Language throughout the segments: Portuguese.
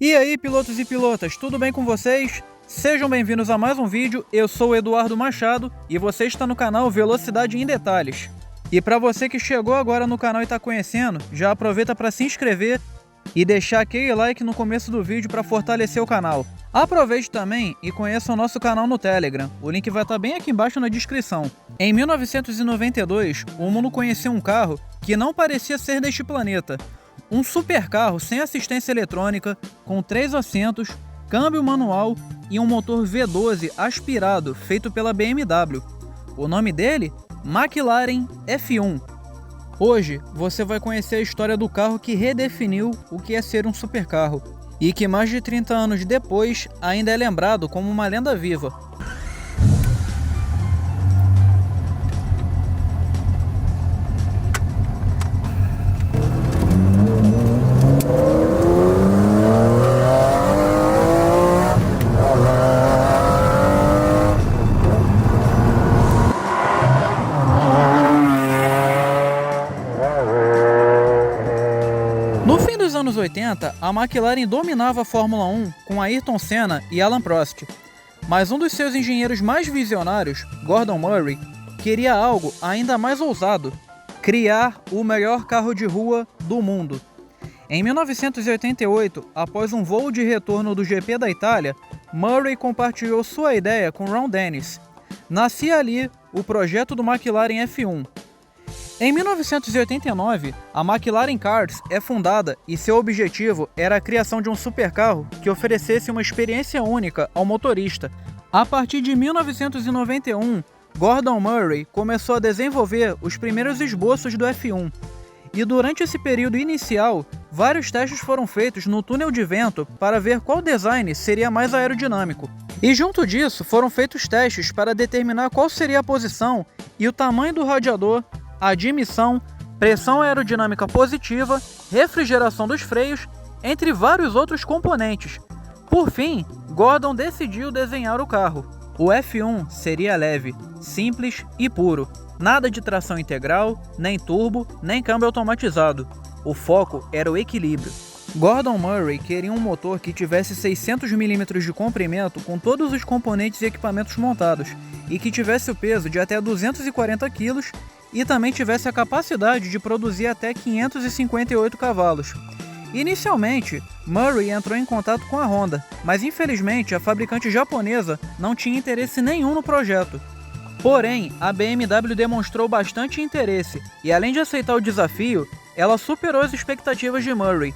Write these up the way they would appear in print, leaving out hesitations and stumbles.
E aí, pilotos e pilotas, tudo bem com vocês? Sejam bem-vindos a mais um vídeo, eu sou o Eduardo Machado e você está no canal Velocidade em Detalhes. E para você que chegou agora no canal e está conhecendo, já aproveita para se inscrever e deixar aquele like no começo do vídeo para fortalecer o canal. Aproveite também e conheça o nosso canal no Telegram, o link vai estar bem aqui embaixo na descrição. Em 1992, o mundo conheceu um carro que não parecia ser deste planeta. Um supercarro sem assistência eletrônica, com 3 assentos, câmbio manual e um motor V12 aspirado feito pela BMW. O nome dele? McLaren F1. Hoje você vai conhecer a história do carro que redefiniu o que é ser um supercarro e que mais de 30 anos depois ainda é lembrado como uma lenda viva. No fim dos anos 80, a McLaren dominava a Fórmula 1 com Ayrton Senna e Alain Prost. Mas um dos seus engenheiros mais visionários, Gordon Murray, queria algo ainda mais ousado: criar o melhor carro de rua do mundo. Em 1988, após um voo de retorno do GP da Itália, Murray compartilhou sua ideia com Ron Dennis. Nascia ali o projeto do McLaren F1. Em 1989, a McLaren Cars é fundada e seu objetivo era a criação de um supercarro que oferecesse uma experiência única ao motorista. A partir de 1991, Gordon Murray começou a desenvolver os primeiros esboços do F1. E durante esse período inicial, vários testes foram feitos no túnel de vento para ver qual design seria mais aerodinâmico. E junto disso, foram feitos testes para determinar qual seria a posição e o tamanho do radiador, admissão, pressão aerodinâmica positiva, refrigeração dos freios, entre vários outros componentes. Por fim, Gordon decidiu desenhar o carro. O F1 seria leve, simples e puro. Nada de tração integral, nem turbo, nem câmbio automatizado. O foco era o equilíbrio. Gordon Murray queria um motor que tivesse 600 mm de comprimento com todos os componentes e equipamentos montados e que tivesse o peso de até 240 kg e também tivesse a capacidade de produzir até 558 cavalos. Inicialmente, Murray entrou em contato com a Honda, mas infelizmente a fabricante japonesa não tinha interesse nenhum no projeto. Porém, a BMW demonstrou bastante interesse e, além de aceitar o desafio, ela superou as expectativas de Murray.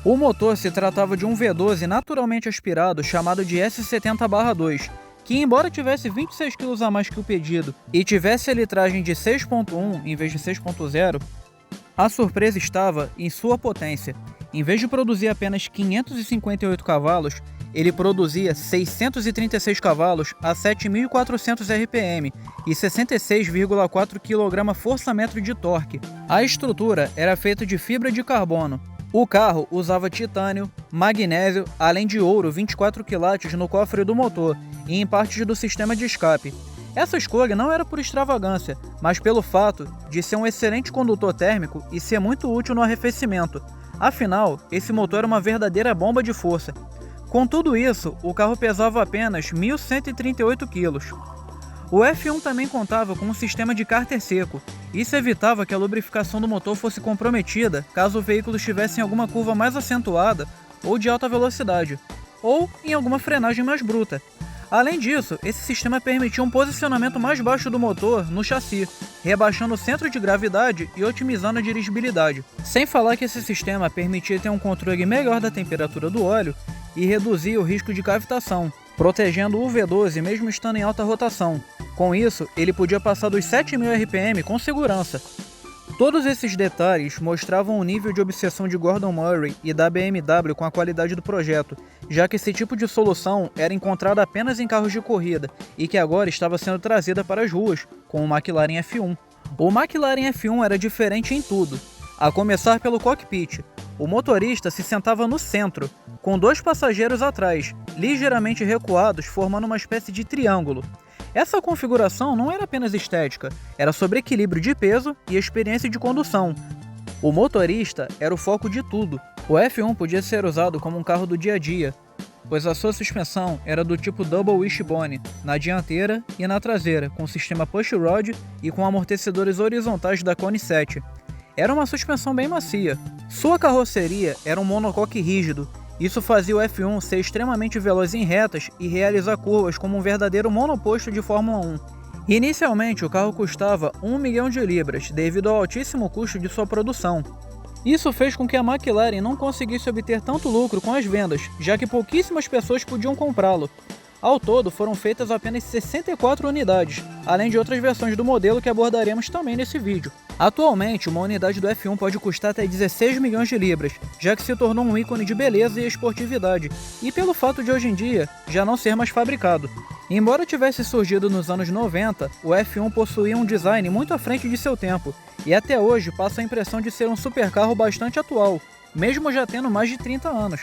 O motor se tratava de um V12 naturalmente aspirado chamado de S70/2, que, embora tivesse 26 kg a mais que o pedido e tivesse a litragem de 6.1 em vez de 6.0, a surpresa estava em sua potência. Em vez de produzir apenas 558 cavalos, ele produzia 636 cavalos a 7.400 RPM e 66,4 kgfm de torque. A estrutura era feita de fibra de carbono. O carro usava titânio, magnésio, além de ouro 24 quilates no cofre do motor e em partes do sistema de escape. Essa escolha não era por extravagância, mas pelo fato de ser um excelente condutor térmico e ser muito útil no arrefecimento. Afinal, esse motor era uma verdadeira bomba de força. Com tudo isso, o carro pesava apenas 1.138 kg. O F1 também contava com um sistema de cárter seco. Isso evitava que a lubrificação do motor fosse comprometida caso o veículo estivesse em alguma curva mais acentuada ou de alta velocidade, ou em alguma frenagem mais bruta. Além disso, esse sistema permitia um posicionamento mais baixo do motor no chassi, rebaixando o centro de gravidade e otimizando a dirigibilidade. Sem falar que esse sistema permitia ter um controle melhor da temperatura do óleo e reduzia o risco de cavitação, protegendo o V12 mesmo estando em alta rotação. Com isso, ele podia passar dos 7.000 RPM com segurança. Todos esses detalhes mostravam o nível de obsessão de Gordon Murray e da BMW com a qualidade do projeto, já que esse tipo de solução era encontrada apenas em carros de corrida e que agora estava sendo trazida para as ruas com o McLaren F1. O McLaren F1 era diferente em tudo, a começar pelo cockpit. O motorista se sentava no centro, com 2 passageiros atrás, ligeiramente recuados, formando uma espécie de triângulo. Essa configuração não era apenas estética, era sobre equilíbrio de peso e experiência de condução. O motorista era o foco de tudo. O F1 podia ser usado como um carro do dia a dia, pois a sua suspensão era do tipo Double Wishbone, na dianteira e na traseira, com sistema pushrod e com amortecedores horizontais da Kone 7. Era uma suspensão bem macia. Sua carroceria era um monocoque rígido. Isso fazia o F1 ser extremamente veloz em retas e realizar curvas como um verdadeiro monoposto de Fórmula 1. Inicialmente, o carro custava 1 milhão de libras, devido ao altíssimo custo de sua produção. Isso fez com que a McLaren não conseguisse obter tanto lucro com as vendas, já que pouquíssimas pessoas podiam comprá-lo. Ao todo, foram feitas apenas 64 unidades, além de outras versões do modelo que abordaremos também nesse vídeo. Atualmente, uma unidade do F1 pode custar até 16 milhões de libras, já que se tornou um ícone de beleza e esportividade, e pelo fato de hoje em dia já não ser mais fabricado. Embora tivesse surgido nos anos 90, o F1 possuía um design muito à frente de seu tempo, e até hoje passa a impressão de ser um supercarro bastante atual, mesmo já tendo mais de 30 anos.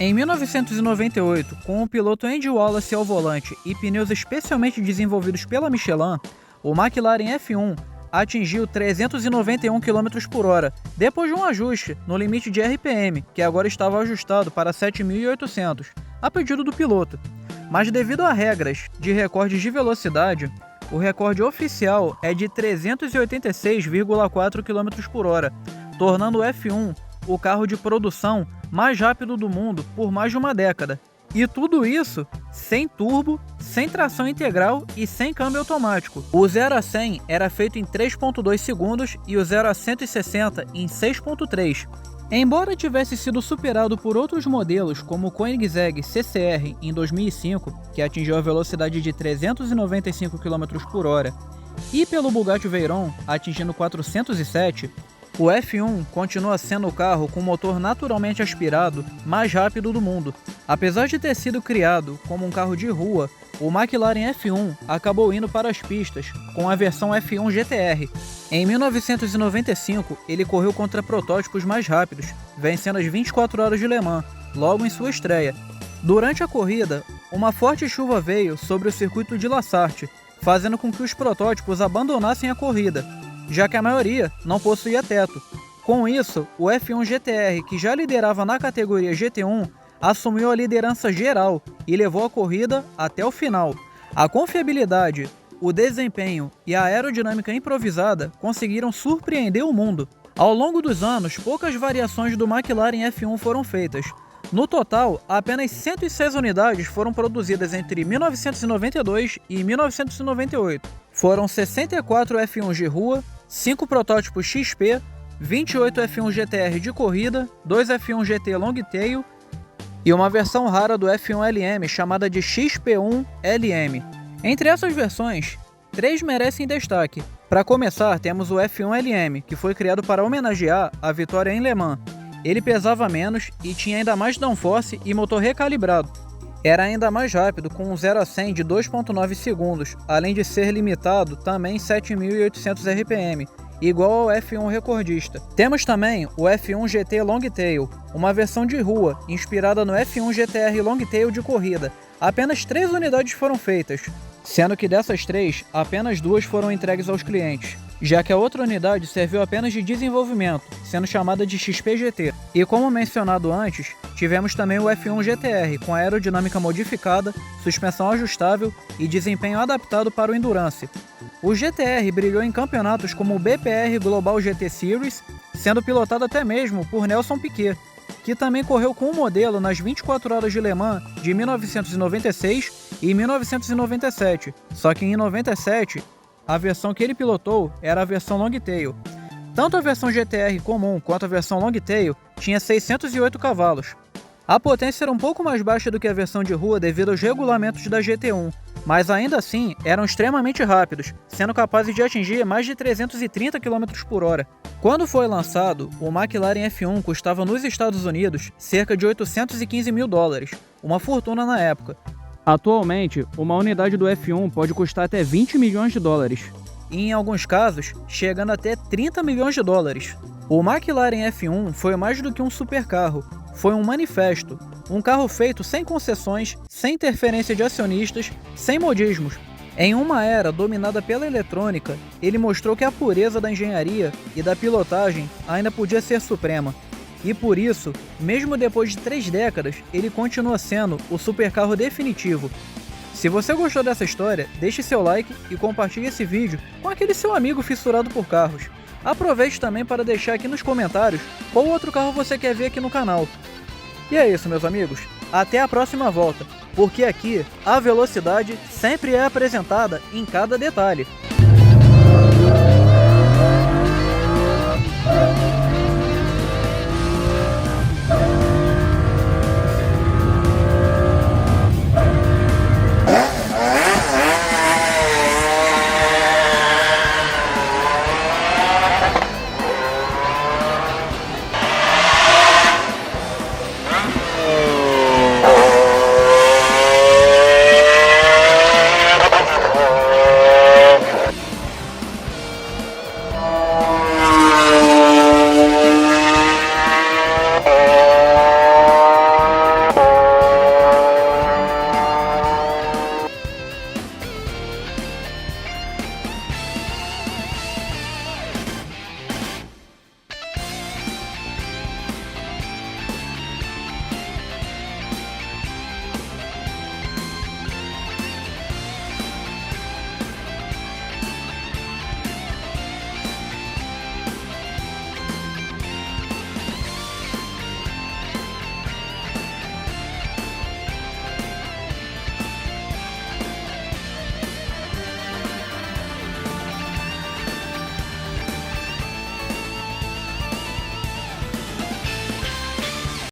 Em 1998, com o piloto Andy Wallace ao volante e pneus especialmente desenvolvidos pela Michelin, o McLaren F1 atingiu 391 km/h, depois de um ajuste no limite de RPM, que agora estava ajustado para 7.800, a pedido do piloto. Mas devido a regras de recordes de velocidade, o recorde oficial é de 386,4 km/h, tornando o F1 o carro de produção mais rápido do mundo por mais de uma década. E tudo isso sem turbo, sem tração integral e sem câmbio automático. O 0 a 100 era feito em 3.2 segundos e o 0 a 160 em 6.3. Embora tivesse sido superado por outros modelos como o Koenigsegg CCR em 2005, que atingiu a velocidade de 395 km/h, e pelo Bugatti Veyron, atingindo 407, o F1 continua sendo o carro com motor naturalmente aspirado mais rápido do mundo. Apesar de ter sido criado como um carro de rua, o McLaren F1 acabou indo para as pistas com a versão F1 GTR. Em 1995, ele correu contra protótipos mais rápidos, vencendo as 24 horas de Le Mans, logo em sua estreia. Durante a corrida, uma forte chuva veio sobre o circuito de La Sarthe, fazendo com que os protótipos abandonassem a corrida, já que a maioria não possuía teto. Com isso, o F1 GTR, que já liderava na categoria GT1, assumiu a liderança geral e levou a corrida até o final. A confiabilidade, o desempenho e a aerodinâmica improvisada conseguiram surpreender o mundo. Ao longo dos anos, poucas variações do McLaren F1 foram feitas. No total, apenas 106 unidades foram produzidas entre 1992 e 1998. Foram 64 F1s de rua, 5 protótipos XP, 28 F1 GTR de corrida, 2 F1 GT Longtail e uma versão rara do F1 LM chamada de XP1 LM. Entre essas versões, 3 merecem destaque. Para começar, temos o F1 LM, que foi criado para homenagear a vitória em Le Mans. Ele pesava menos e tinha ainda mais downforce e motor recalibrado. Era ainda mais rápido, com um 0 a 100 de 2.9 segundos, além de ser limitado também em 7.800 RPM, igual ao F1 recordista. Temos também o F1 GT Longtail, uma versão de rua, inspirada no F1 GTR Longtail de corrida. Apenas 3 unidades foram feitas, sendo que dessas 3, apenas 2 foram entregues aos clientes, já que a outra unidade serviu apenas de desenvolvimento, sendo chamada de XPGT. E como mencionado antes, tivemos também o F1 GTR, com aerodinâmica modificada, suspensão ajustável e desempenho adaptado para o Endurance. O GTR brilhou em campeonatos como o BPR Global GT Series, sendo pilotado até mesmo por Nelson Piquet, que também correu com o modelo nas 24 horas de Le Mans de 1996 e 1997, só que em 97, a versão que ele pilotou era a versão Longtail. Tanto a versão GTR comum quanto a versão Longtail tinha 608 cavalos. A potência era um pouco mais baixa do que a versão de rua devido aos regulamentos da GT1, mas ainda assim eram extremamente rápidos, sendo capazes de atingir mais de 330 km/h. Quando foi lançado, o McLaren F1 custava nos Estados Unidos cerca de 815 mil dólares, uma fortuna na época. Atualmente, uma unidade do F1 pode custar até 20 milhões de dólares, e em alguns casos, chegando até 30 milhões de dólares. O McLaren F1 foi mais do que um supercarro, foi um manifesto, um carro feito sem concessões, sem interferência de acionistas, sem modismos. Em uma era dominada pela eletrônica, ele mostrou que a pureza da engenharia e da pilotagem ainda podia ser suprema. E por isso, mesmo depois de 3 décadas, ele continua sendo o supercarro definitivo. Se você gostou dessa história, deixe seu like e compartilhe esse vídeo com aquele seu amigo fissurado por carros. Aproveite também para deixar aqui nos comentários qual outro carro você quer ver aqui no canal. E é isso, meus amigos. Até a próxima volta, porque aqui a velocidade sempre é apresentada em cada detalhe.